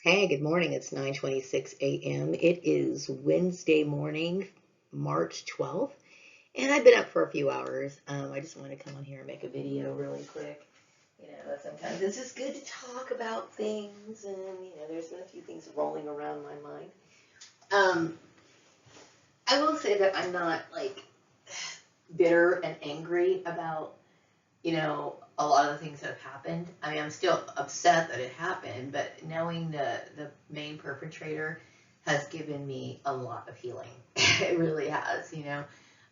Hey, good morning. It's 9:26 a.m. It is Wednesday morning, March 12th, and I've been up for a few hours. I just wanted to come on here and make a video really quick. Sometimes it's just good to talk about things, and there's been a few things rolling around my mind. Um, I will say that I'm not like bitter and angry about a lot of the things that have happened. I mean, I'm still upset that it happened, but knowing the main perpetrator has given me a lot of healing. It really has.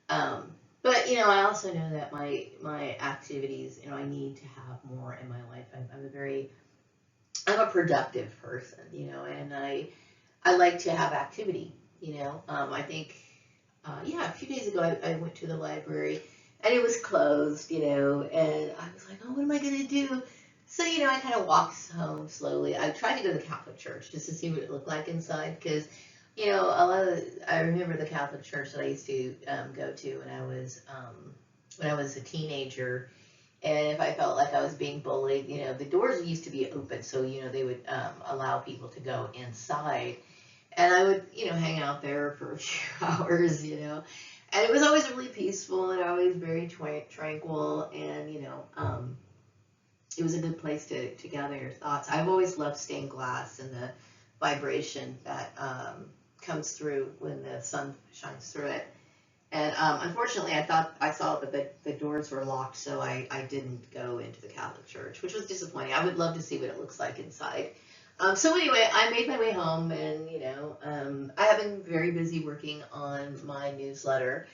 Um, but I also know that my activities, I need to have more in my life. I'm a productive person, and I like to have activity. I think, yeah, a few days ago I went to the library and it was closed, and I was like, oh, what am I going to do? So, I kind of walked home slowly. I tried to go to the Catholic Church just to see what it looked like inside because, I remember the Catholic Church that I used to go to when I was a teenager. And if I felt like I was being bullied, the doors used to be open, so they would allow people to go inside, and I would hang out there for a few hours. And it was always really peaceful and always very tranquil, and it was a good place to gather your thoughts. I've always loved stained glass and the vibration that comes through when the sun shines through it. And unfortunately, I saw that the doors were locked, so I didn't go into the Catholic Church, which was disappointing. I would love to see what it looks like inside. So anyway, I made my way home, and I have been very busy working on my newsletter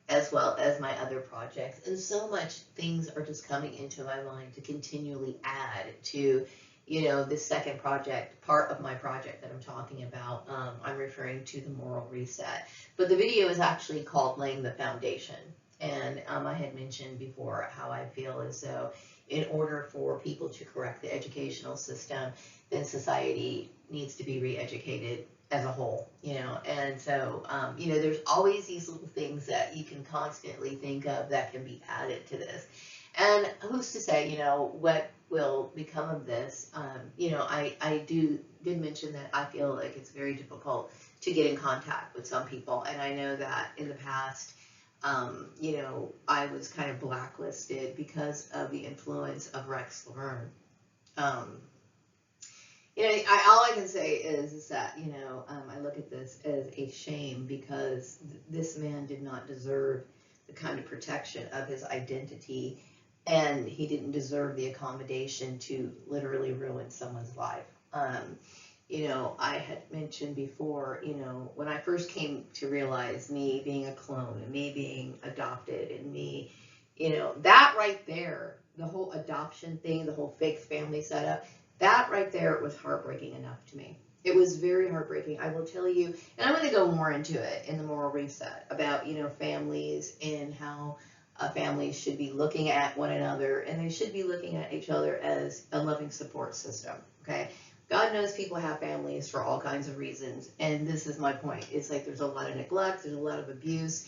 as well as my other projects, and so much things are just coming into my mind to continually add to this second project, part of my project that I'm talking about. I'm referring to the moral reset, but the video is actually called Laying the Foundation. And I had mentioned before how I feel as though in order for people to correct the educational system, then society needs to be re-educated as a whole. And so, there's always these little things that you can constantly think of that can be added to this. And who's to say, what will become of this? I did mention that I feel like it's very difficult to get in contact with some people, and I know that in the past, I was kind of blacklisted because of the influence of Rex Laverne. Um, all I can say is that I look at this as a shame because this man did not deserve the kind of protection of his identity, and he didn't deserve the accommodation to literally ruin someone's life. I had mentioned before, when I first came to realize me being a clone and me being adopted and me, that right there, the whole adoption thing, the whole fake family setup, that right there was heartbreaking enough to me. It was very heartbreaking. I will tell you, and I'm going to go more into it in the moral reset about, families and how families should be looking at one another, and they should be looking at each other as a loving support system. Okay. God knows people have families for all kinds of reasons, and this is my point. It's like there's a lot of neglect, there's a lot of abuse,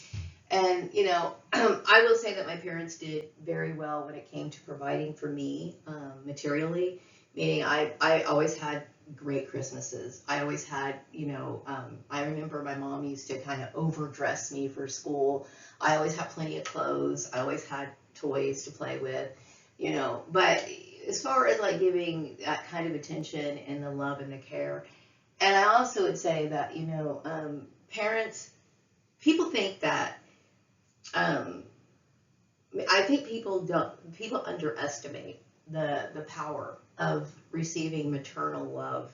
and I will say that my parents did very well when it came to providing for me materially. Meaning, I always had great Christmases. I always had, I remember my mom used to kind of overdress me for school. I always had plenty of clothes. I always had toys to play with. But as far as like giving that kind of attention and the love and the care, and I also would say that, parents, people think that, um, I think people underestimate the power of receiving maternal love.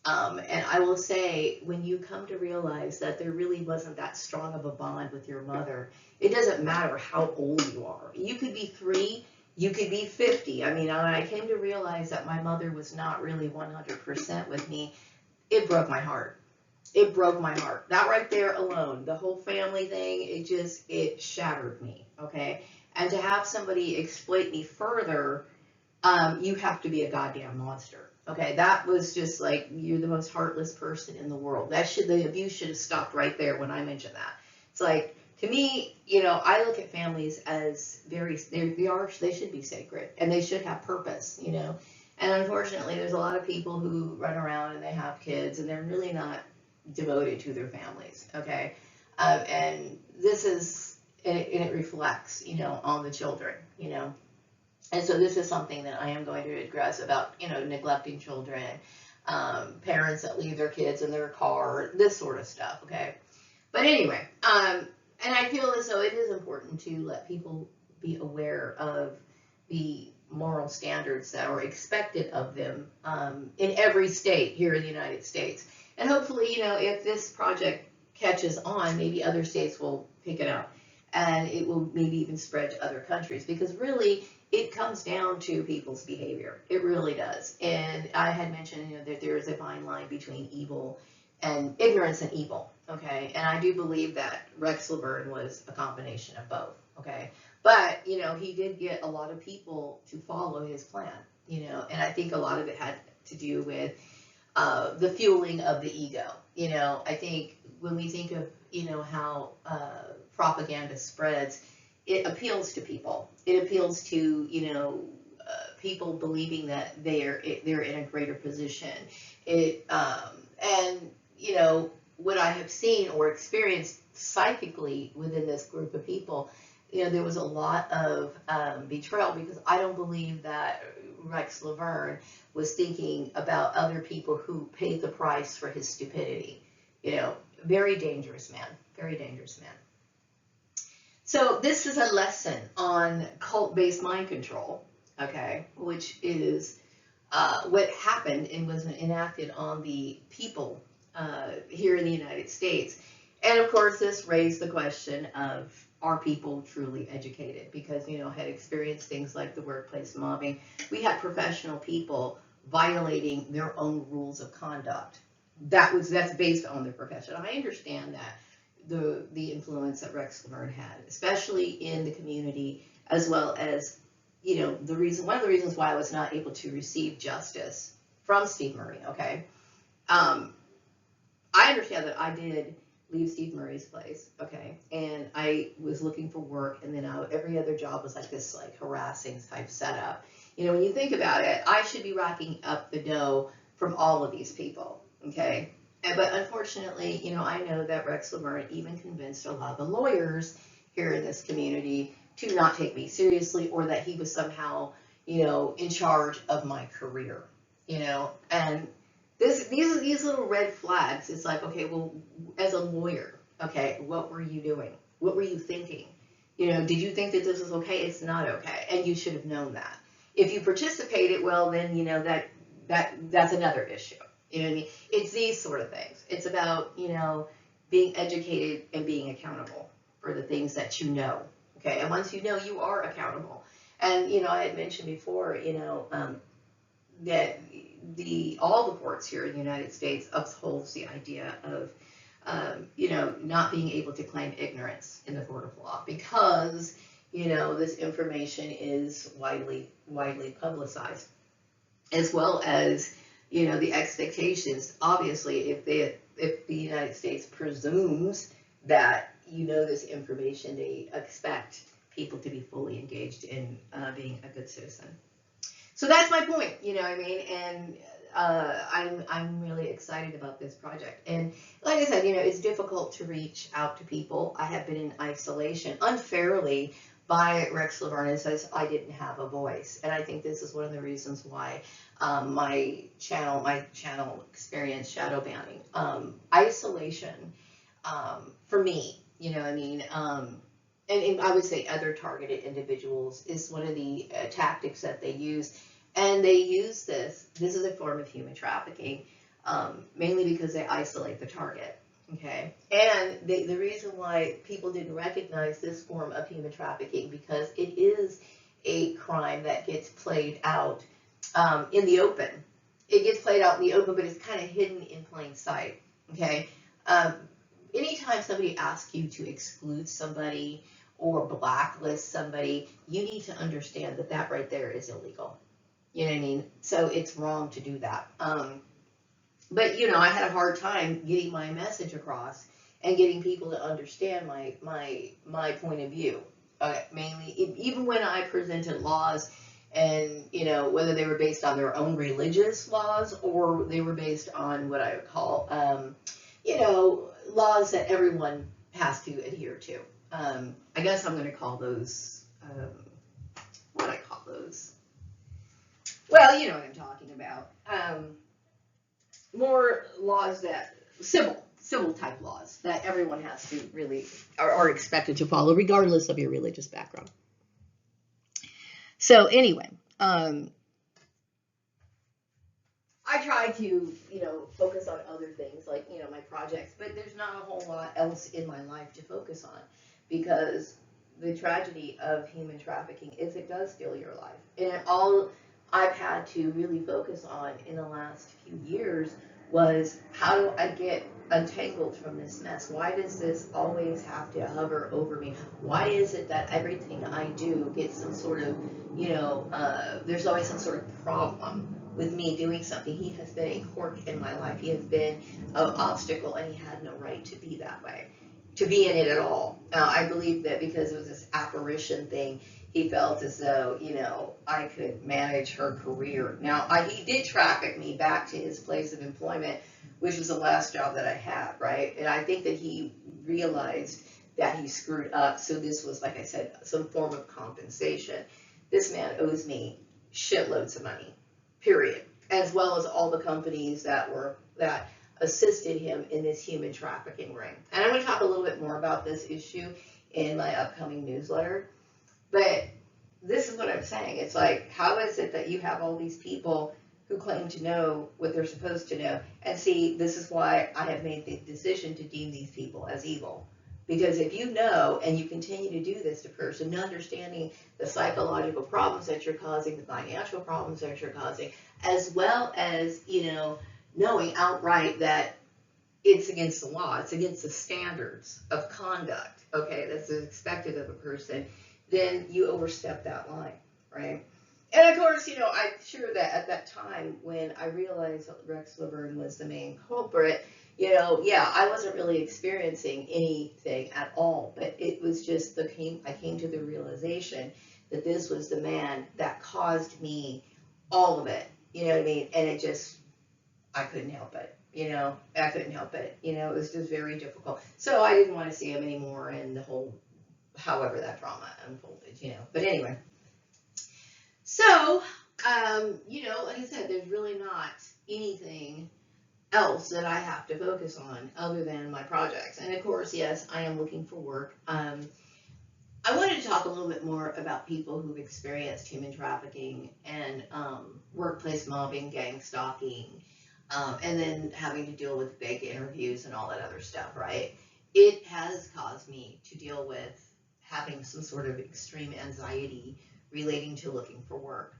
And I will say, when you come to realize that there really wasn't that strong of a bond with your mother, it doesn't matter how old you are. You could be 3, you could be 50. I mean, when I came to realize that my mother was not really 100% with me, it broke my heart. It broke my heart. That right there alone, the whole family thing, it shattered me. Okay. And to have somebody exploit me further, you have to be a goddamn monster. Okay, that was just like, you're the most heartless person in the world. The abuse should have stopped right there when I mentioned that. It's like, to me, I look at families as they should be sacred and they should have purpose. And unfortunately, there's a lot of people who run around and they have kids and they're really not devoted to their families. Okay. And this is, and it reflects, on the children, And so this is something that I am going to address about, neglecting children, parents that leave their kids in their car, this sort of stuff. Okay. But anyway, and I feel as though it is important to let people be aware of the moral standards that are expected of them in every state here in the United States. And hopefully, if this project catches on, maybe other states will pick it up and it will maybe even spread to other countries, because really it comes down to people's behavior. It really does. And I had mentioned, that there is a fine line between evil and ignorance and evil. Okay. And I do believe that Rex Laverne was a combination of both. Okay. But, he did get a lot of people to follow his plan, and I think a lot of it had to do with the fueling of the ego. I think when we think of, how propaganda spreads, it appeals to people. It appeals to, people believing that they're in a greater position. And, what I have seen or experienced psychically within this group of people, there was a lot of betrayal, because I don't believe that Rex Laverne was thinking about other people who paid the price for his stupidity. Very dangerous man, very dangerous man. So this is a lesson on cult-based mind control, okay, which is what happened and was enacted on the people here in the United States. And of course, this raised the question of, are people truly educated? Because, had experienced things like the workplace mobbing. We had professional people violating their own rules of conduct. That's based on their profession. I understand that the influence that Rex Laverne had, especially in the community, as well as, one of the reasons why I was not able to receive justice from Steve Murray. Okay. I understand that I did leave Steve Murray's place, okay, and I was looking for work, and then every other job was like this, like, harassing type setup. When you think about it, I should be racking up the dough from all of these people, okay, but unfortunately, I know that Rex Laverne even convinced a lot of the lawyers here in this community to not take me seriously, or that he was somehow, in charge of my career, and these little red flags. It's like, okay, well, as a lawyer, okay, what were you doing? What were you thinking? Did you think that this was okay? It's not okay, and you should have known that. If you participated, well, then that's another issue. You know what I mean? It's these sort of things. It's about being educated and being accountable for the things that you know. Okay, and once you know, you are accountable. And I had mentioned before, that all the courts here in the United States upholds the idea of not being able to claim ignorance in the court of law, because this information is widely publicized, as well as the expectations. Obviously, if the United States presumes that this information, they expect people to be fully engaged in being a good citizen. So that's my point, what I mean? And I'm really excited about this project. And like I said, it's difficult to reach out to people. I have been in isolation unfairly by Rex Laverne. It says I didn't have a voice. And I think this is one of the reasons why my channel experienced shadow banning. Isolation, for me, what I mean? And I would say other targeted individuals is one of the tactics that they use. And they use this is a form of human trafficking, mainly because they isolate the target, okay? And the reason why people didn't recognize this form of human trafficking, because it is a crime that gets played out in the open. It gets played out in the open, but it's kind of hidden in plain sight, okay? Anytime somebody asks you to exclude somebody or blacklist somebody, you need to understand that that right there is illegal. You know what I mean? So it's wrong to do that. But I had a hard time getting my message across and getting people to understand my point of view. Mainly, even when I presented laws And, you know, whether they were based on their own religious laws or they were based on what I would call, you know, laws that everyone has to adhere to. I guess I'm going to call those, what do I call those? Well, you know what I'm talking about. More laws that, civil type laws that everyone has to really, are expected to follow, regardless of your religious background. So anyway, I try to, you know, focus on other things like, you know, my projects, but there's not a whole lot else in my life to focus on, because the tragedy of human trafficking is it does steal your life. And all I've had to really focus on in the last few years was, how do I get untangled from this mess? Why does this always have to hover over me? Why is it that everything I do gets some sort of, you know, there's always some sort of problem with me doing something? He has been a quirk in my life. He has been an obstacle, and he had no right to be that way, to be in it at all. I believe that because it was this apparition thing, he felt as though, you know, I could manage her career. Now, he did traffic me back to his place of employment, which was the last job that I had, right? And I think that he realized that he screwed up. So this was, like I said, some form of compensation. This man owes me shitloads of money, period, as well as all the companies that assisted him in this human trafficking ring. And I'm going to talk a little bit more about this issue in my upcoming newsletter. But this is what I'm saying. It's like, how is it that you have all these people who claim to know what they're supposed to know? And see, this is why I have made the decision to deem these people as evil. Because if you know and you continue to do this to a person, not understanding the psychological problems that you're causing, the financial problems that you're causing, as well as, you know, knowing outright that it's against the law, it's against the standards of conduct, okay, that's expected of a person, then you overstep that line, right? And of course, you know, I'm sure that at that time when I realized that Rex Laverne was the main culprit, you know, yeah, I wasn't really experiencing anything at all, but it was just I came to the realization that this was the man that caused me all of it, you know what I mean? And it just, I couldn't help it. You know, I couldn't help it. You know, it was just very difficult. So I didn't want to see him anymore, and the whole, however that drama unfolded, you know. But anyway, so, you know, like I said, there's really not anything else that I have to focus on other than my projects. And of course, yes, I am looking for work. I wanted to talk a little bit more about people who've experienced human trafficking and workplace mobbing, gang stalking, and then having to deal with fake interviews and all that other stuff, right? It has caused me to deal with having some sort of extreme anxiety relating to looking for work.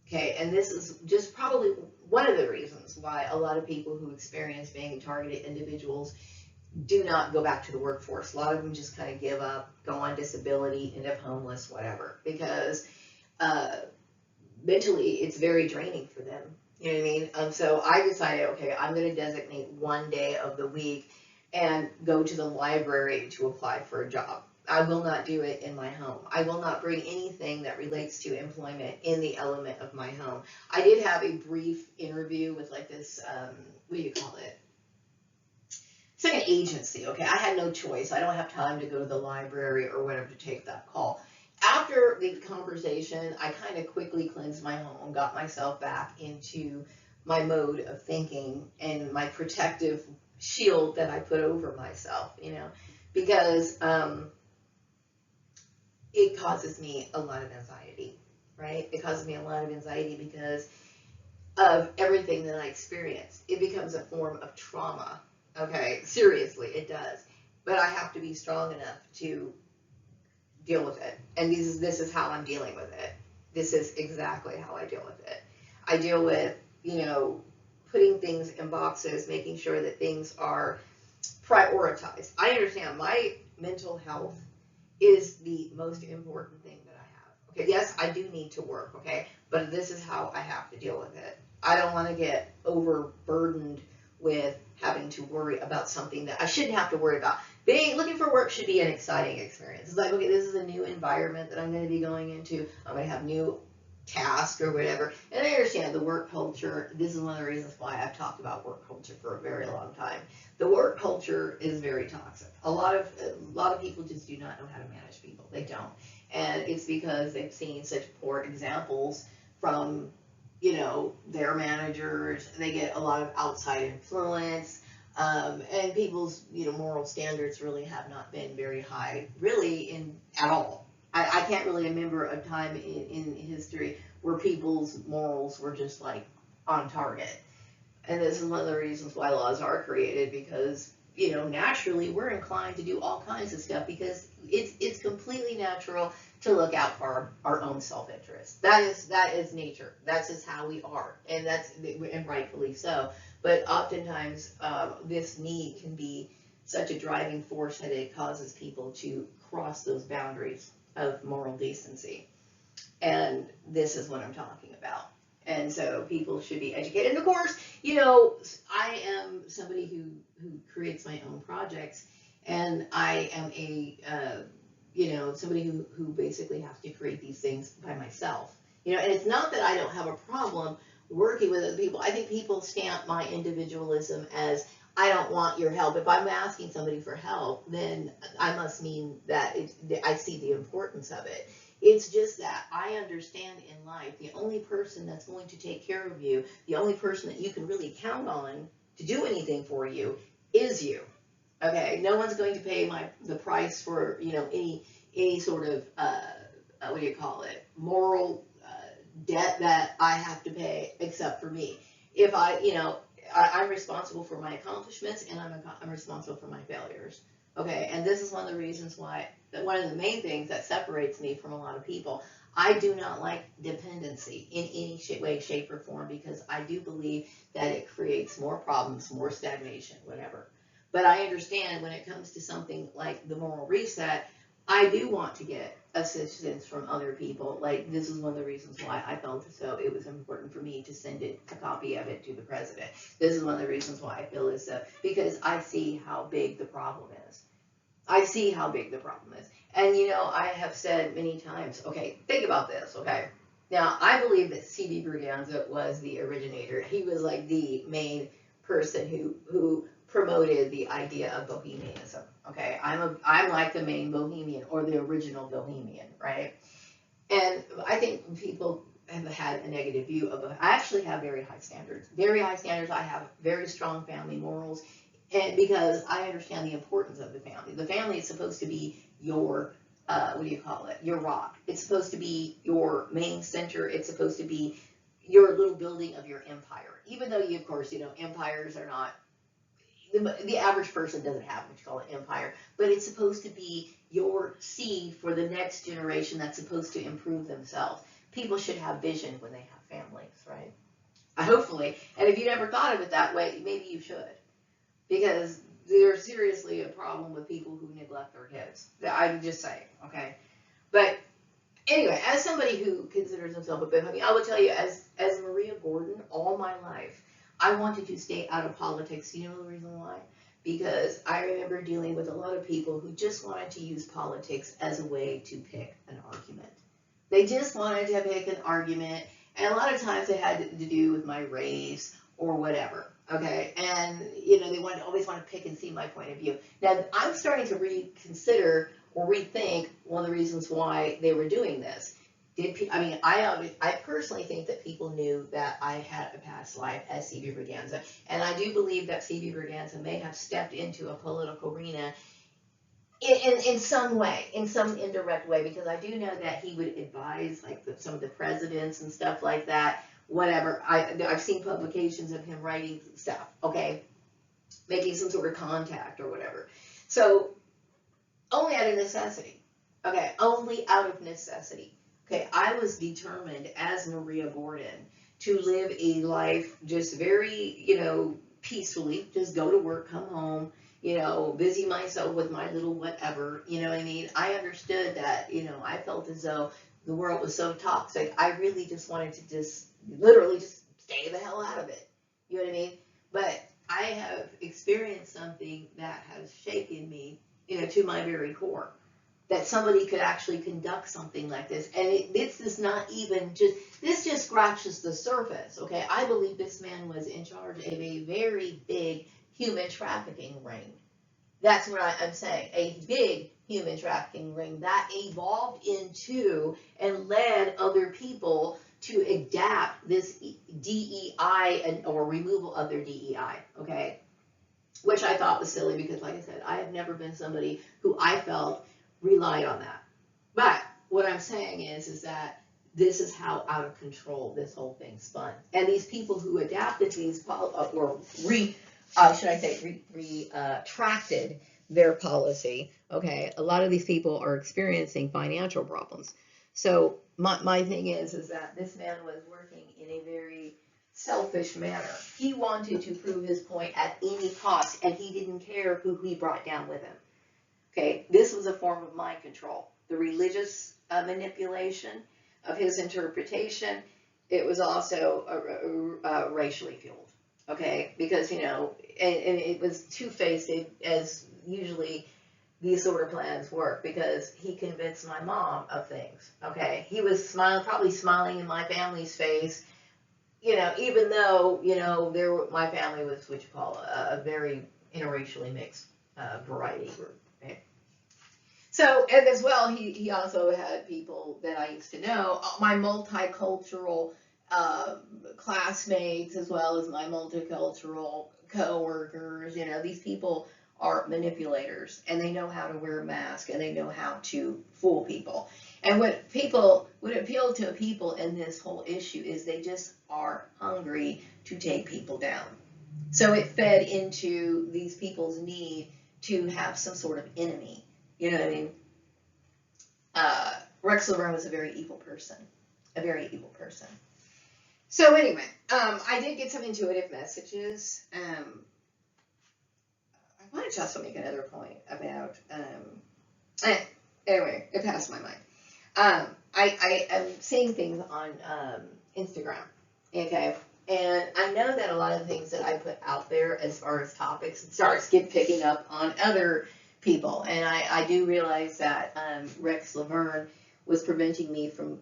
Okay, and this is just probably one of the reasons why a lot of people who experience being targeted individuals do not go back to the workforce. A lot of them just kind of give up, go on disability, end up homeless, whatever, because mentally it's very draining for them. You know what I mean? So I decided, okay, I'm going to designate one day of the week and go to the library to apply for a job. I will not do it in my home. I will not bring anything that relates to employment in the element of my home. I did have a brief interview with like this, what do you call it? It's like an agency, okay? I had no choice. I don't have time to go to the library or whatever to take that call. After the conversation, I kind of quickly cleansed my home, got myself back into my mode of thinking and my protective shield that I put over myself, you know, because it causes me a lot of anxiety, right? It causes me a lot of anxiety because of everything that I experienced. It becomes a form of trauma, okay? Seriously, it does. But I have to be strong enough to deal with it. And this is how I'm dealing with it. This is exactly how I deal with it. I deal with, you know, putting things in boxes, making sure that things are prioritized. I understand my mental health is the most important thing that I have. Okay, yes, I do need to work, okay? But this is how I have to deal with it. I don't want to get overburdened with having to worry about something that I shouldn't have to worry about. Looking for work should be an exciting experience. It's like, okay, this is a new environment that I'm going to be going into. I'm going to have new task or whatever. And I understand the work culture. This is one of the reasons why I've talked about work culture for a very long time. The work culture is very toxic. A lot of people just do not know how to manage people. They don't, and it's because they've seen such poor examples from their managers. They get a lot of outside influence. And people's moral standards really have not been very high, really, in at all. I can't really remember a time in history where people's morals were just like on target. And this is one of the reasons why laws are created, because naturally we're inclined to do all kinds of stuff because it's completely natural to look out for our own self-interest. That is nature. That's just how we are, and rightfully so. But oftentimes this need can be such a driving force that it causes people to cross those boundaries of moral decency. And this is what I'm talking about. And so people should be educated. And of course, I am somebody who creates my own projects, and I am somebody who basically has to create these things by myself. And it's not that I don't have a problem working with other people. I think people stamp my individualism as, I don't want your help. If I'm asking somebody for help, then I must mean that I see the importance of it. It's just that I understand in life the only person that's going to take care of you, the only person that you can really count on to do anything for you is you. Okay, no one's going to pay the price for any sort of what do you call it, moral debt that I have to pay except for me. If I'm responsible for my accomplishments, and I'm responsible for my failures. Okay, and this is one of the reasons why, one of the main things that separates me from a lot of people. I do not like dependency in any way, shape, or form, because I do believe that it creates more problems, more stagnation, whatever. But I understand when it comes to something like the moral reset, I do want to get assistance from other people. Like, this is one of the reasons why I felt as though it was important for me to send a copy of it to the president. This is one of the reasons why I feel as though, because I see how big the problem is. I see how big the problem is. And I have said many times, okay, think about this, okay? Now, I believe that C.B. Braganza was the originator. He was like the main person who promoted the idea of bohemianism. Okay, I'm like the main bohemian, or the original bohemian, right? And I think people have had a negative view of it. I actually have very high standards. Very high standards. I have very strong family morals, and because I understand the importance of the family. The family is supposed to be your what do you call it? Your rock. It's supposed to be your main center. It's supposed to be your little building of your empire. Even though of course, empires are not, the average person doesn't have what you call an empire, but it's supposed to be your seed for the next generation that's supposed to improve themselves. People should have vision when they have families, right? Hopefully. And if you never thought of it that way, maybe you should. Because there's seriously a problem with people who neglect their kids. I'm just saying, okay? But anyway, as somebody who considers himself a bohemian, I will tell you, as Maria Gordon, all my life, I wanted to stay out of politics. You know the reason why? Because I remember dealing with a lot of people who just wanted to use politics as a way to pick an argument. They just wanted to pick an argument, and a lot of times it had to do with my race or whatever. Okay, and they always want to pick and see my point of view. Now I'm starting to reconsider or rethink one of the reasons why they were doing this. I personally think that people knew that I had a past life as C.B. Braganza, and I do believe that C.B. Braganza may have stepped into a political arena in some way, in some indirect way, because I do know that he would advise like some of the presidents and stuff like that. Whatever, I've seen publications of him writing stuff, okay, making some sort of contact or whatever. So only out of necessity, okay, only out of necessity. Okay, I was determined as Maria Gordon to live a life just very, peacefully, just go to work, come home, busy myself with my little whatever, you know what I mean? I understood that, I felt as though the world was so toxic. I really just wanted to literally just stay the hell out of it. You know what I mean? But I have experienced something that has shaken me, to my very core. that somebody could actually conduct something like this. And this is not even this just scratches the surface, okay? I believe this man was in charge of a very big human trafficking ring. That's what I'm saying, a big human trafficking ring that evolved into and led other people to adapt this DEI or removal of their DEI, okay? Which I thought was silly because, like I said, I have never been somebody who I felt relied on that. But what I'm saying is that this is how out of control this whole thing spun. And these people who adapted these, or retracted their policy, okay, a lot of these people are experiencing financial problems. So my thing is that this man was working in a very selfish manner. He wanted to prove his point at any cost, and he didn't care who he brought down with him. Okay, this was a form of mind control. The religious manipulation of his interpretation, it was also racially fueled. Okay, because, you know, and it was two-faced, as usually these sort of plans work, because he convinced my mom of things. Okay, he was probably smiling in my family's face, you know, even though, you know, my family was what you call a very interracially mixed variety group. Okay? So, and as well, he also had people that I used to know, my multicultural classmates, as well as my multicultural co-workers. You know, these people are manipulators, and they know how to wear a mask, and they know how to fool people. And what appeal to people in this whole issue is they just are hungry to take people down. So it fed into these people's need to have some sort of enemy. You know what I mean? Rex Laverne was a very evil person. So anyway, I did get some intuitive messages. I want to just make another point about, anyway, it passed my mind. I am seeing things on Instagram, okay? And I know that a lot of the things that I put out there as far as topics starts picking up on other people. And I do realize that Rex Laverne was preventing me from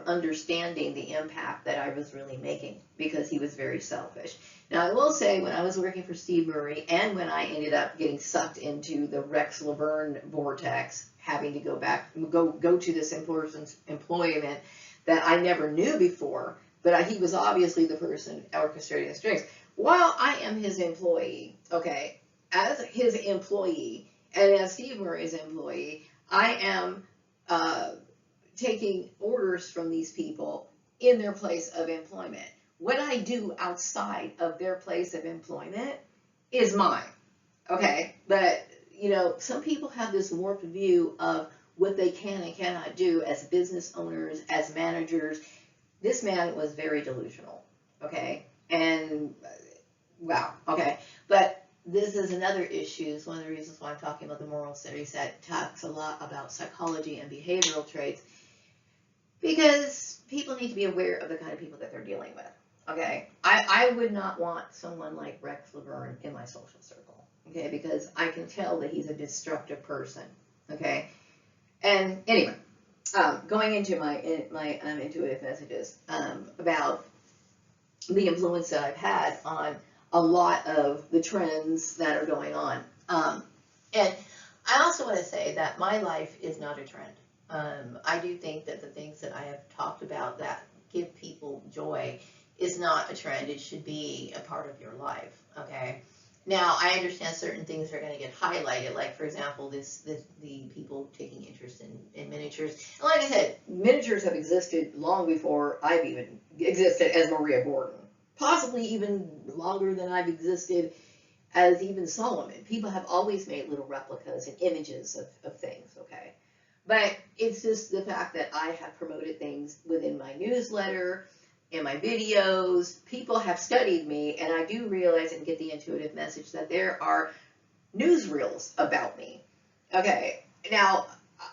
understanding the impact that I was really making, because he was very selfish. Now, I will say, when I was working for Steve Murray, and when I ended up getting sucked into the Rex Laverne vortex, having to go to this person's employment that I never knew before, but he was obviously the person orchestrating the strings. While I am his employee, okay, as his employee and as Steve Murray's employee, I am taking orders from these people in their place of employment. What I do outside of their place of employment is mine, okay? But, you know, some people have this warped view of what they can and cannot do as business owners, as managers. This man was very delusional, okay? And, wow, okay. But this is another issue. It's one of the reasons why I'm talking about the moral studies that talks a lot about psychology and behavioral traits, because people need to be aware of the kind of people that they're dealing with, okay? I would not want someone like Rex Laverne in my social circle, okay? Because I can tell that he's a destructive person, okay? And anyway, going into my intuitive messages about the influence that I've had on a lot of the trends that are going on. And I also want to say that my life is not a trend. I do think that the things that I have talked about that give people joy is not a trend. It should be a part of your life, okay? Now, I understand certain things are going to get highlighted, like, for example, the people taking interest in miniatures. And like I said, miniatures have existed long before I've even existed as Maria Gordon, possibly even longer than I've existed as even Solomon. People have always made little replicas and images of things, okay? But it's just the fact that I have promoted things within my newsletter, in my videos. People have studied me, and I do realize and get the intuitive message that there are newsreels about me. Okay, now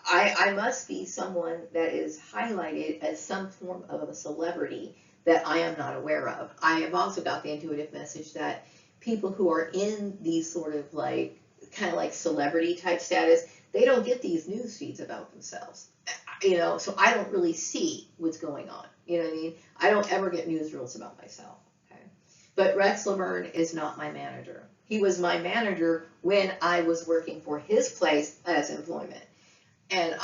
I must be someone that is highlighted as some form of a celebrity that I am not aware of. I have also got the intuitive message that people who are in these sort of like, kind of like celebrity type status, they don't get these news feeds about themselves. So I don't really see what's going on. You know what I mean? I don't ever get newsreels about myself. Okay. But Rex Laverne is not my manager. He was my manager when I was working for his place as employment. And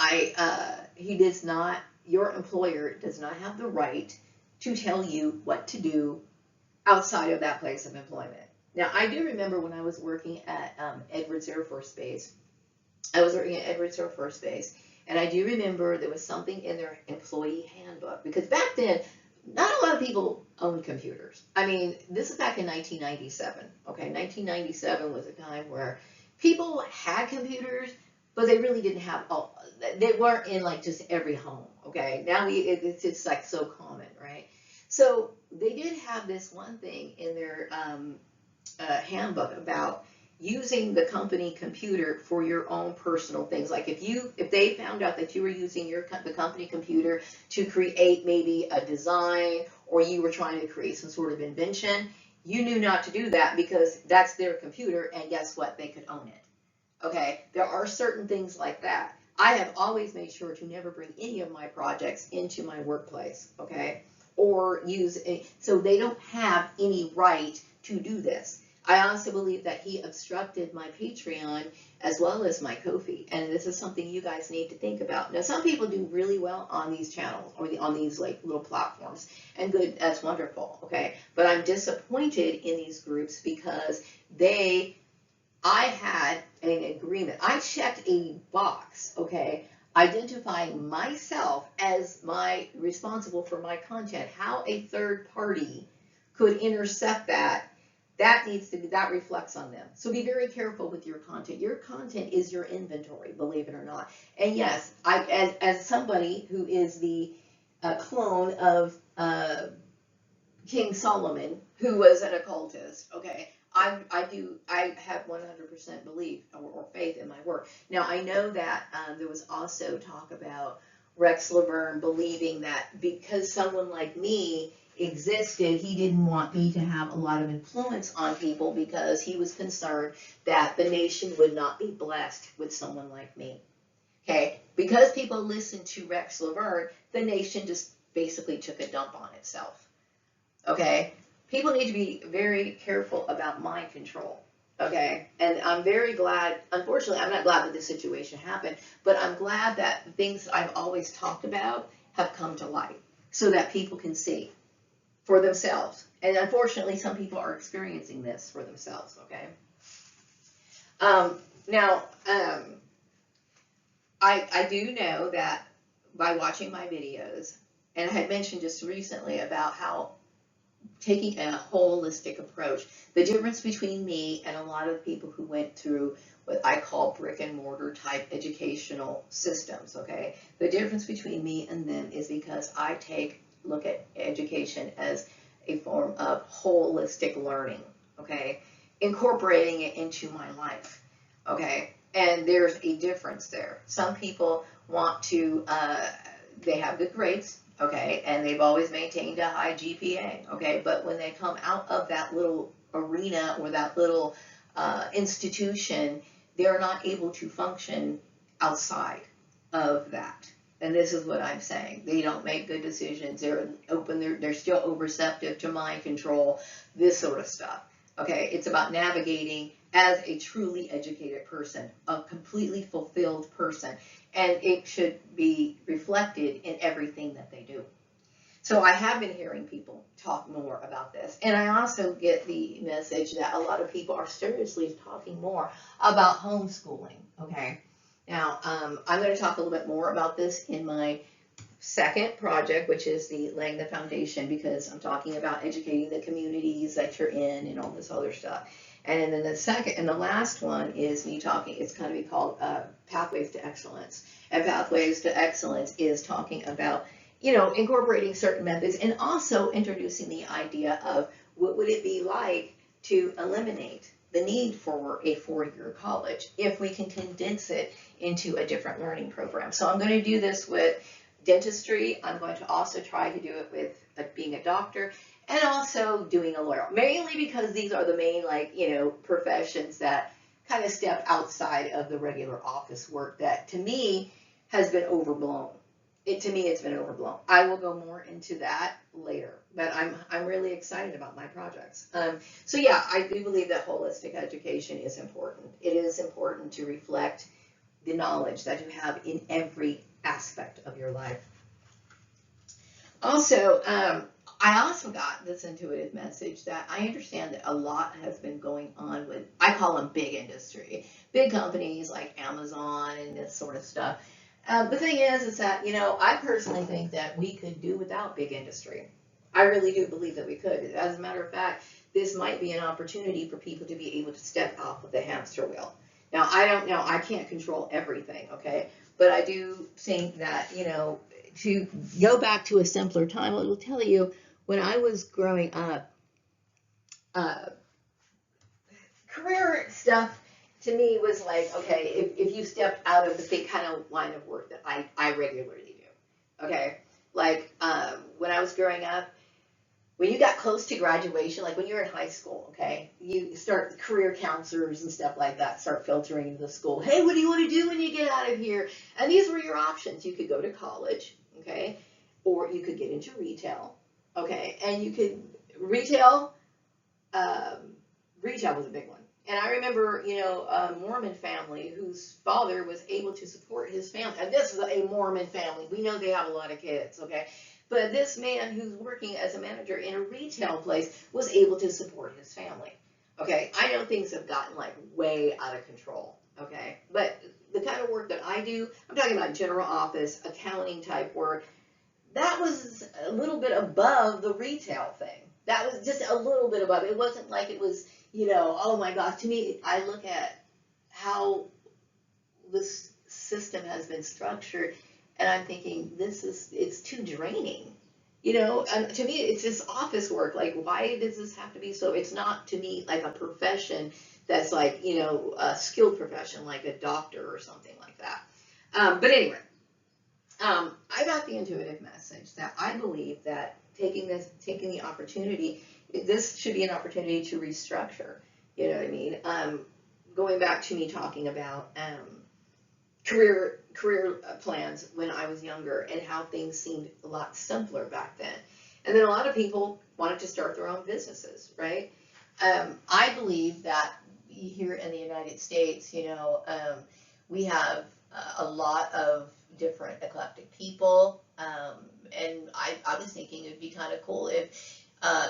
he does not, your employer does not have the right to tell you what to do outside of that place of employment. Now, I do remember when I was working at Edwards Air Force Base. I was working at Edwards Air Force Base, and I do remember there was something in their employee handbook, because back then, not a lot of people owned computers. I mean, this is back in 1997, okay? 1997 was a time where people had computers, but they really didn't have, they weren't in like just every home, okay? Now it's just like so common, right? So they did have this one thing in their handbook about using the company computer for your own personal things. Like if they found out that you were using the company computer to create maybe a design, or you were trying to create some sort of invention, you knew not to do that, because that's their computer, and guess what? They could own it. Okay, there are certain things like that. I have always made sure to never bring any of my projects into my workplace, okay, or so they don't have any right to do this. I also believe that he obstructed my Patreon as well as my Ko-fi, and this is something you guys need to think about. Now, some people do really well on these channels, or on these like little platforms, and good, that's wonderful, okay? But I'm disappointed in these groups because I had an agreement. I checked a box, okay, identifying myself as responsible for my content. How a third party could intercept that reflects on them. So be very careful with your content. Your content is your inventory, believe it or not. And yes, as somebody who is the clone of King Solomon, who was an occultist, okay, I have 100% belief or faith in my work. Now, I know that there was also talk about Rex Laverne believing that because someone like me existed, he didn't want me to have a lot of influence on people, because he was concerned that the nation would not be blessed with someone like me. Okay, because people listened to Rex Laverne, the nation just basically took a dump on itself. Okay, people need to be very careful about mind control. Okay, and I'm very glad, unfortunately, I'm not glad that this situation happened, but I'm glad that things I've always talked about have come to light so that people can see for themselves. And unfortunately, some people are experiencing this for themselves, okay? I do know that by watching my videos, and I had mentioned just recently about how taking a holistic approach, the difference between me and a lot of people who went through what I call brick and mortar type educational systems, okay? The difference between me and them is because I look at education as a form of holistic learning, okay? Incorporating it into my life, okay? And there's a difference there. Some people want to, they have good grades, okay, and they've always maintained a high GPA, okay, but when they come out of that little arena or that little institution, they're not able to function outside of that. And this is what I'm saying. They don't make good decisions. They're still overreceptive to mind control, this sort of stuff. Okay, it's about navigating as a truly educated person, a completely fulfilled person, and it should be reflected in everything that they do. So I have been hearing people talk more about this, and I also get the message that a lot of people are seriously talking more about homeschooling, okay? Now, I'm going to talk a little bit more about this in my second project, which is the Laying the Foundation, because I'm talking about educating the communities that you're in and all this other stuff. And then the second and the last one is me talking, it's going to be called Pathways to Excellence. And Pathways to Excellence is talking about, incorporating certain methods and also introducing the idea of what would it be like to eliminate the need for a 4-year college if we can condense it into a different learning program. So I'm going to do this with dentistry. I'm going to also try to do it with being a doctor, and also doing a lawyer, mainly because these are the main professions that kind of step outside of the regular office work that to me has been overblown. To me, it's been overblown. I will go more into that later, but I'm really excited about my projects. So yeah, I do believe that holistic education is important. It is important to reflect the knowledge that you have in every aspect of your life. Also, I also got this intuitive message that I understand that a lot has been going on with, I call them big industry, big companies like Amazon and this sort of stuff. The thing is that, I personally think that we could do without big industry. I really do believe that we could. As a matter of fact, this might be an opportunity for people to be able to step off of the hamster wheel. Now, I don't know, I can't control everything, okay? But I do think that, to go back to a simpler time, it will tell you when I was growing up, uh, career stuff to me was like, okay, if you stepped out of the big kind of line of work that I regularly do, okay? Like when I was growing up, when you got close to graduation, like when you're in high school, okay, you start career counselors and stuff like that start filtering into the school. Hey, what do you want to do when you get out of here? And these were your options. You could go to college, okay, or you could get into retail, okay, and you could retail. Retail was a big one. And I remember, a Mormon family whose father was able to support his family. And this is a Mormon family. We know they have a lot of kids, okay? But this man who's working as a manager in a retail place was able to support his family. Okay, I know things have gotten like way out of control. Okay, but the kind of work that I do, I'm talking about general office, accounting type work, that was a little bit above the retail thing. That was just a little bit above. It wasn't like it was, oh my gosh. To me, I look at how this system has been structured, and I'm thinking, it's too draining. And to me, it's just office work. Like, why does this have to be so? It's not to me like a profession that's like, a skilled profession, like a doctor or something like that. But anyway, I got the intuitive message that I believe that taking the opportunity, this should be an opportunity to restructure. You know what I mean? Going back to me talking about career plans when I was younger and how things seemed a lot simpler back then. And then a lot of people wanted to start their own businesses, right? I believe that here in the United States, we have a lot of different eclectic people, and I was thinking it would be kind of cool if,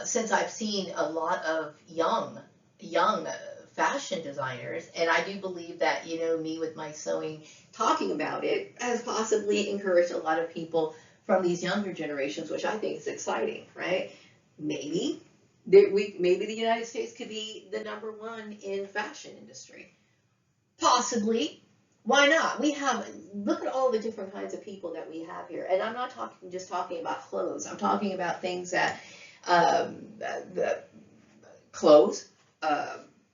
since I've seen a lot of young fashion designers, and I do believe that, me with my sewing, talking about it has possibly encouraged a lot of people from these younger generations, which I think is exciting, right? Maybe maybe the United States could be the #1 in fashion industry. Possibly. Why not? Look at all the different kinds of people that we have here. And I'm not just talking about clothes. I'm talking about things that, the clothes,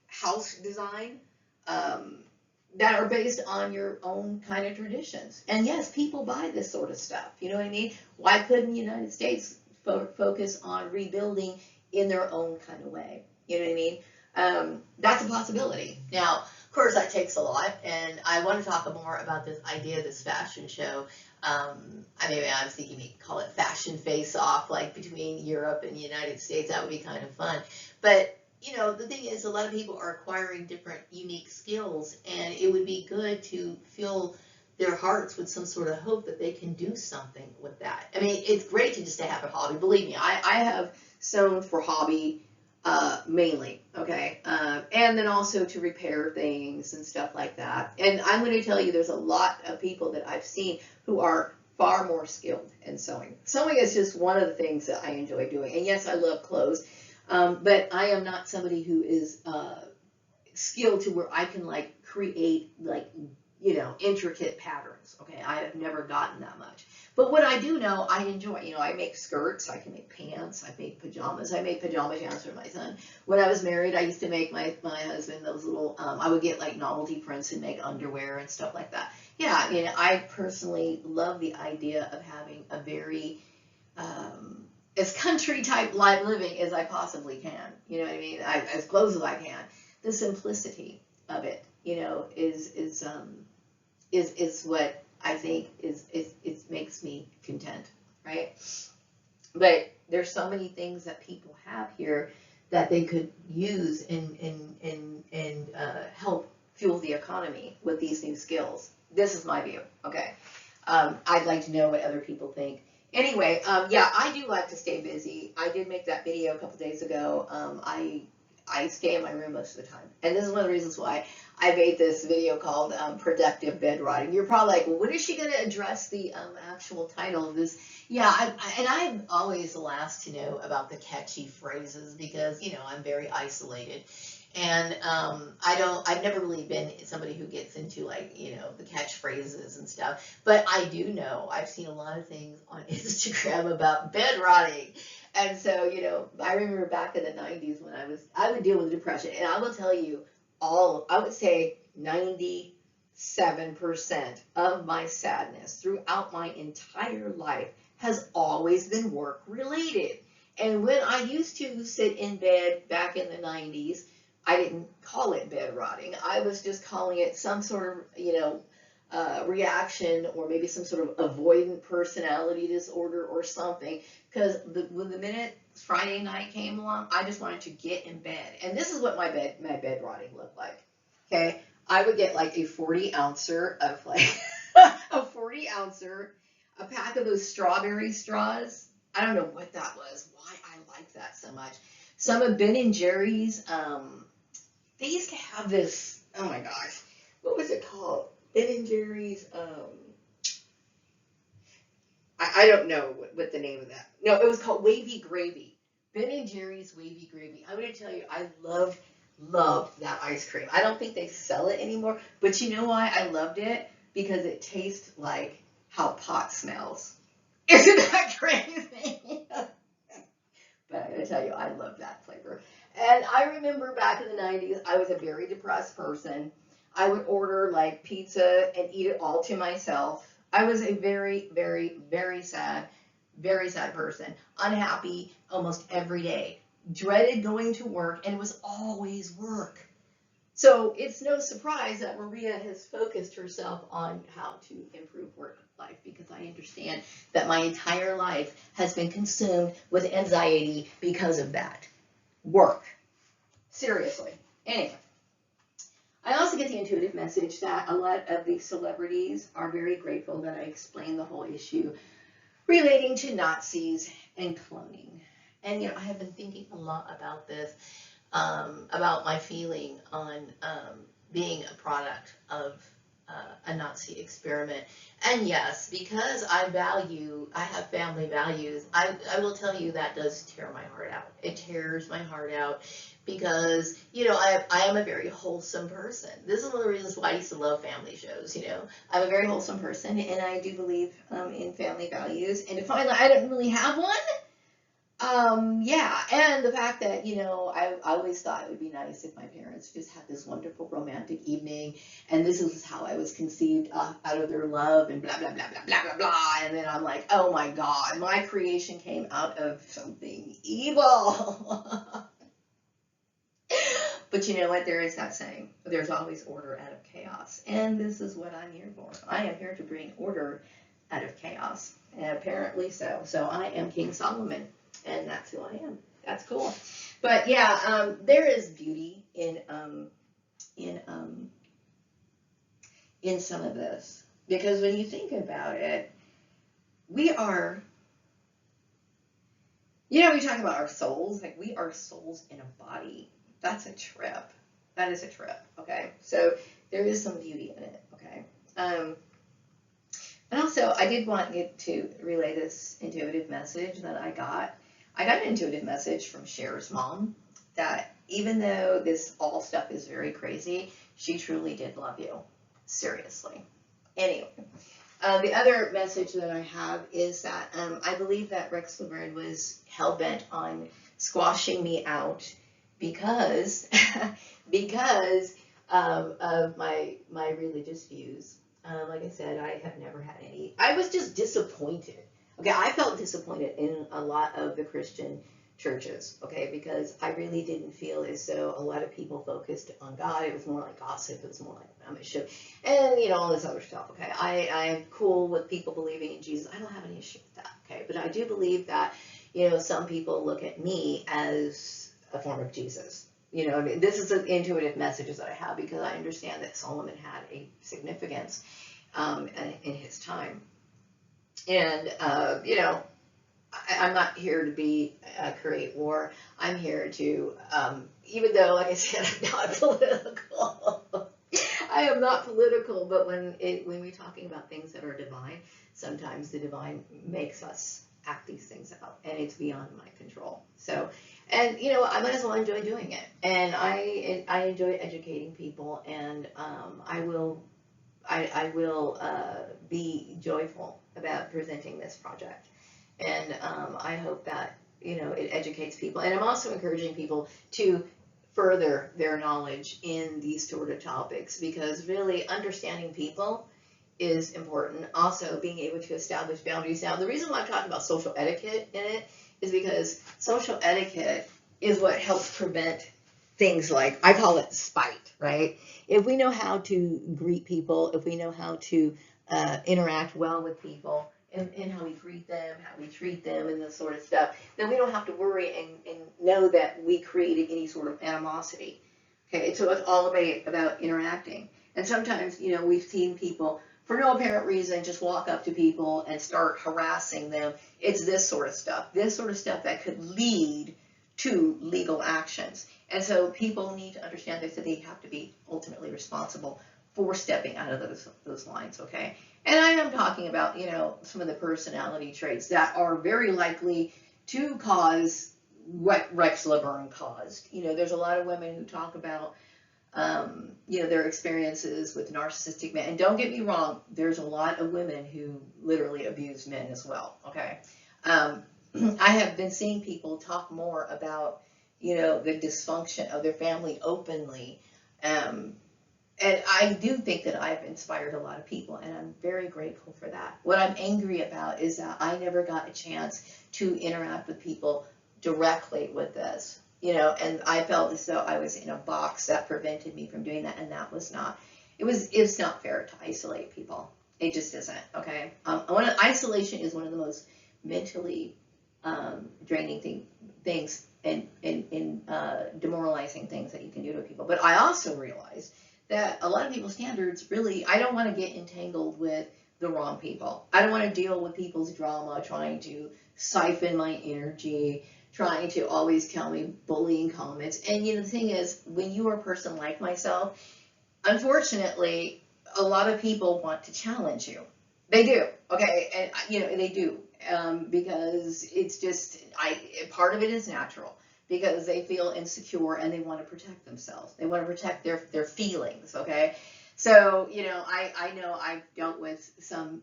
house design, that are based on your own kind of traditions. And yes, people buy this sort of stuff. You know what I mean? Why couldn't the United States focus on rebuilding in their own kind of way? You know what I mean? That's a possibility. Now, of course, that takes a lot, and I want to talk more about this idea, this fashion show. I was thinking we call it Fashion Face Off, like between Europe and the United States. That would be kind of fun. But the thing is, a lot of people are acquiring different unique skills, and it would be good to fill their hearts with some sort of hope that they can do something with that. I mean, it's great to just to have a hobby. Believe me, I have sewn for hobby mainly, okay? And then also to repair things and stuff like that. And I'm going to tell you, there's a lot of people that I've seen who are far more skilled in sewing. Sewing is just one of the things that I enjoy doing. And yes, I love clothes. But I am not somebody who is skilled to where I can like create like, intricate patterns. Okay, I have never gotten that much. But what I do know, I enjoy. I make skirts, I can make pants, I make pajamas. I made pajama pants for my son. When I was married, I used to make my husband those little, I would get like novelty prints and make underwear and stuff like that. Yeah, I personally love the idea of having a very, as country type life living as I possibly can. You know what I mean? As close as I can. The simplicity of it, you know, is what I think is makes me content, right? But there's so many things that people have here that they could use and help fuel the economy with these new skills. This is my view. Okay. I'd like to know what other people think. Anyway, yeah, I do like to stay busy. I did make that video a couple days ago. I stay in my room most of the time, and this is one of the reasons why I made this video called "Productive Bed Rotting." You're probably like, well, when is she going to address the actual title of this? Yeah, and I'm always the last to know about the catchy phrases because, you know, I'm very isolated. And I've never really been somebody who gets into, like, you know, the catchphrases and stuff. But I do know, I've seen a lot of things on Instagram about bed rotting. And so, you know, I remember back in the 90s when I would deal with depression. And I will tell you, I would say 97% of my sadness throughout my entire life has always been work related. And when I used to sit in bed back in the 90s, I didn't call it bed rotting. I was just calling it some sort of, you know, reaction, or maybe some sort of avoidant personality disorder or something. Because when the minute Friday night came along, I just wanted to get in bed. And this is what my bed rotting looked like. Okay, I would get like a 40-ouncer of like a 40-ouncer, a pack of those strawberry straws. I don't know what that was. Why I like that so much. Some of Ben and Jerry's. They used to have this. Oh my gosh, what was it called? Ben and Jerry's. I don't know what the name of that. No, it was called Wavy Gravy. Ben and Jerry's Wavy Gravy. I'm going to tell you, I loved that ice cream. I don't think they sell it anymore, but you know why I loved it? Because it tastes like how pot smells. Isn't that crazy? But I'm going to tell you, I love that flavor. And I remember back in the 90s, I was a very depressed person. I would order like pizza and eat it all to myself. I was a very, very, very sad person. Unhappy almost every day. Dreaded going to work, and it was always work. So it's no surprise that Maria has focused herself on how to improve work life, because I understand that my entire life has been consumed with anxiety because of that. Work. Seriously. Anyway. I also get the intuitive message that a lot of the celebrities are very grateful that I explained the whole issue relating to Nazis and cloning. And, you know, I have been thinking a lot about this, about my feeling on being a product of a Nazi experiment. And yes, because I have family values, I will tell you that does tear my heart out. It tears my heart out because, you know, I am a very wholesome person. This is one of the reasons why I used to love family shows, you know. I'm a very wholesome person, and I do believe in family values. And to find out I don't really have one, yeah, and the fact that, you know, I always thought it would be nice if my parents just had this wonderful romantic evening, and this is how I was conceived out of their love, and blah, blah, blah, blah, blah, blah, blah, and then I'm like, oh my God, my creation came out of something evil. But you know what? There is that saying, there's always order out of chaos, and this is what I'm here for. I am here to bring order out of chaos, and apparently so. So I am King Solomon. And that's who I am. That's cool. But yeah, there is beauty in some of this, because when you think about it, we are, you know, we talk about our souls, like we are souls in a body. That's a trip. That is a trip. Okay. So there is some beauty in it. Okay. And also, I did want to relay this intuitive message that I got. I got an intuitive message from Cher's mom that even though this all stuff is very crazy, she truly did love you. Seriously. Anyway, the other message that I have is that I believe that Rex Laverne was hell-bent on squashing me out because of my religious views. Like I said, I have never had any. I was just disappointed. Okay, I felt disappointed in a lot of the Christian churches, okay, because I really didn't feel as though a lot of people focused on God. It was more like gossip. It was more like I'm a show, and all this other stuff. Okay, I'm cool with people believing in Jesus. I don't have any issue with that. Okay, but I do believe that some people look at me as a form of Jesus. This is the intuitive messages that I have because I understand that Solomon had a significance in his time, and I'm not here to create war. I'm here to, even though, like I said, I'm not political. I am not political, but when we're talking about things that are divine, sometimes the divine makes us act these things out, and it's beyond my control. So, and I might as well enjoy doing it, and I enjoy educating people, and I will be joyful about presenting this project. And I hope that it educates people. And I'm also encouraging people to further their knowledge in these sort of topics because really understanding people is important. Also being able to establish boundaries. Now, the reason why I'm talking about social etiquette in it is because social etiquette is what helps prevent things like, I call it spite, right? If we know how to greet people, if we know how to interact well with people, and how we greet them, how we treat them, and this sort of stuff, then we don't have to worry and know that we created any sort of animosity. Okay, so it's all about interacting. And sometimes, we've seen people, for no apparent reason, just walk up to people and start harassing them. It's this sort of stuff that could lead to legal actions. And so people need to understand this, that they have to be ultimately responsible for stepping out of those lines, okay? And I am talking about, some of the personality traits that are very likely to cause what Rex Laverne caused. There's a lot of women who talk about, their experiences with narcissistic men. And don't get me wrong, there's a lot of women who literally abuse men as well, okay? I have been seeing people talk more about, the dysfunction of their family openly. And I do think that I've inspired a lot of people, and I'm very grateful for that. What I'm angry about is that I never got a chance to interact with people directly with this, and I felt as though I was in a box that prevented me from doing that, and that was not, it's not fair to isolate people. It just isn't, okay? Isolation is one of the most mentally draining things and demoralizing things that you can do to people. But I also realized that a lot of people's standards really, I don't want to get entangled with the wrong people. I don't want to deal with people's drama, trying to siphon my energy, trying to always tell me bullying comments. And the thing is, when you are a person like myself, unfortunately, a lot of people want to challenge you. They do, okay? And, they do, because it's just, part of it is natural. Because they feel insecure and they want to protect themselves. They want to protect their feelings, okay? So, I know I've dealt with some,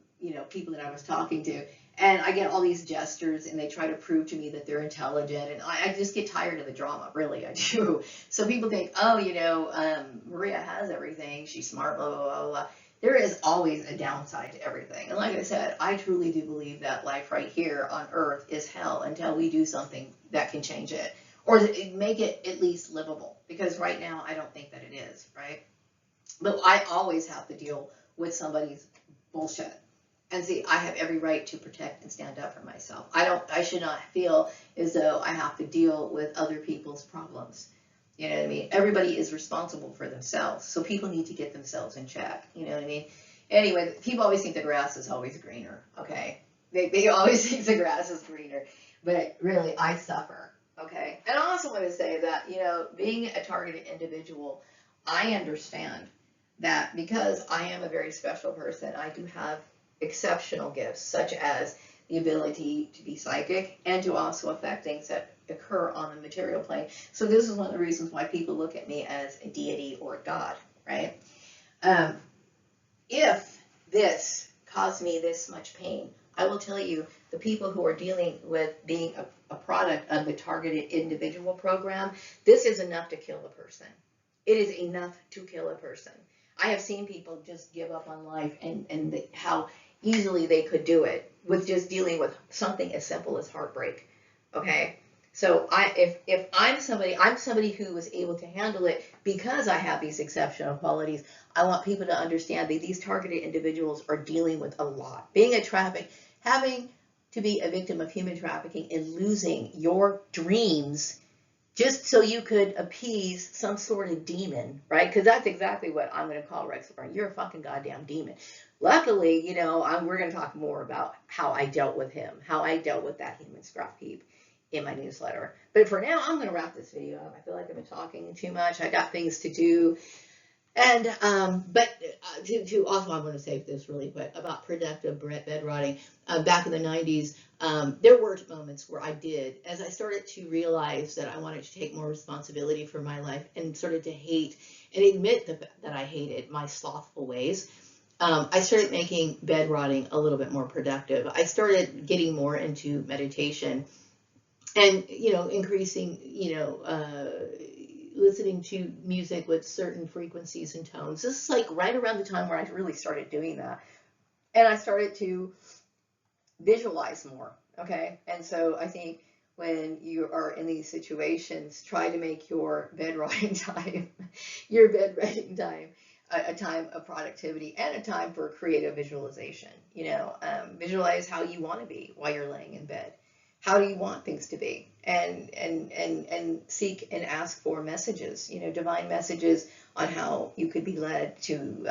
people that I was talking to, and I get all these gestures and they try to prove to me that they're intelligent, and I just get tired of the drama, really, I do. So people think, oh, Maria has everything, she's smart, blah, blah, blah, blah. There is always a downside to everything. And like I said, I truly do believe that life right here on Earth is hell until we do something that can change it. Or make it at least livable, because right now I don't think that it is, right? But I always have to deal with somebody's bullshit. And see, I have every right to protect and stand up for myself. I should not feel as though I have to deal with other people's problems. You know what I mean? Everybody is responsible for themselves. So people need to get themselves in check. You know what I mean? Anyway, people always think the grass is always greener, okay? They always think the grass is greener. But really, I suffer. Okay, and I also want to say that, being a targeted individual, I understand that because I am a very special person, I do have exceptional gifts, such as the ability to be psychic and to also affect things that occur on the material plane. So this is one of the reasons why people look at me as a deity or a god, right? If this caused me this much pain, I will tell you, the people who are dealing with being a product of the targeted individual program, this is enough to kill a person. It is enough to kill a person. I have seen people just give up on life and how easily they could do it with just dealing with something as simple as heartbreak, okay? So if I'm somebody who was able to handle it because I have these exceptional qualities. I want people to understand that these targeted individuals are dealing with a lot. Being a traffic, having to be a victim of human trafficking and losing your dreams just so you could appease some sort of demon, right? Because that's exactly what I'm going to call Rex Laverne. You're a fucking goddamn demon. Luckily, we're going to talk more about how I dealt with him, how I dealt with that human scrap heap in my newsletter. But for now, I'm going to wrap this video up. I feel like I've been talking too much. I got things to do. And to also, I'm going to say this really quick about productive bed rotting. Back in the 90s, there were moments where I did, as I started to realize that I wanted to take more responsibility for my life and started to hate and admit that I hated my slothful ways. I started making bed rotting a little bit more productive. I started getting more into meditation and, increasing, listening to music with certain frequencies and tones. This is like right around the time where I really started doing that. And I started to visualize more, okay? And so I think when you are in these situations, try to make your bed rotting time, a time of productivity and a time for creative visualization. Visualize how you want to be while you're laying in bed. How do you want things to be? And seek and ask for messages, divine messages on how you could be led to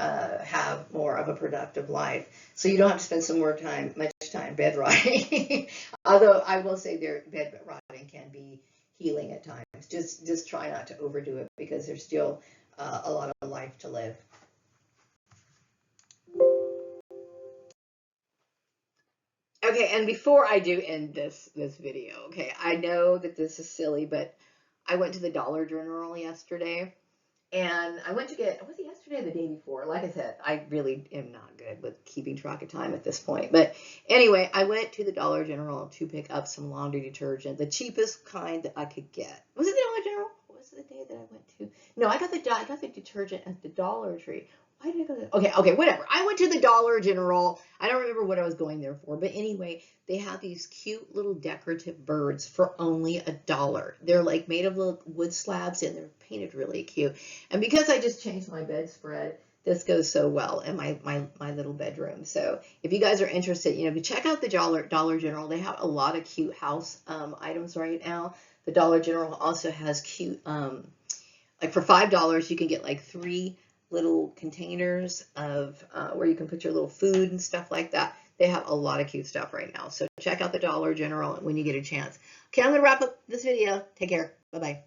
have more of a productive life. So you don't have to spend much time bed rotting. Although I will say bed rotting can be healing at times. Just try not to overdo it because there's still a lot of life to live. Okay, and before I do end this video, okay, I know that this is silly, but I went to the Dollar General yesterday, and I went to get, was it yesterday or the day before? Like I said, I really am not good with keeping track of time at this point. But anyway, I went to the Dollar General to pick up some laundry detergent, the cheapest kind that I could get. Was it the Dollar General? What was the day that I went to? No, I got the detergent at the Dollar Tree. Why did I go there? Okay, whatever. I went to the Dollar General. I don't remember what I was going there for, but anyway, they have these cute little decorative birds for only $1. They're like made of little wood slabs and they're painted really cute. And because I just changed my bedspread, this goes so well in my little bedroom. So if you guys are interested, check out the Dollar General. They have a lot of cute house items right now. The Dollar General also has cute, like for $5, you can get like 3 little containers of where you can put your little food and stuff like that. They have a lot of cute stuff right now. So check out the Dollar General when you get a chance. Okay, I'm going to wrap up this video. Take care. Bye-bye.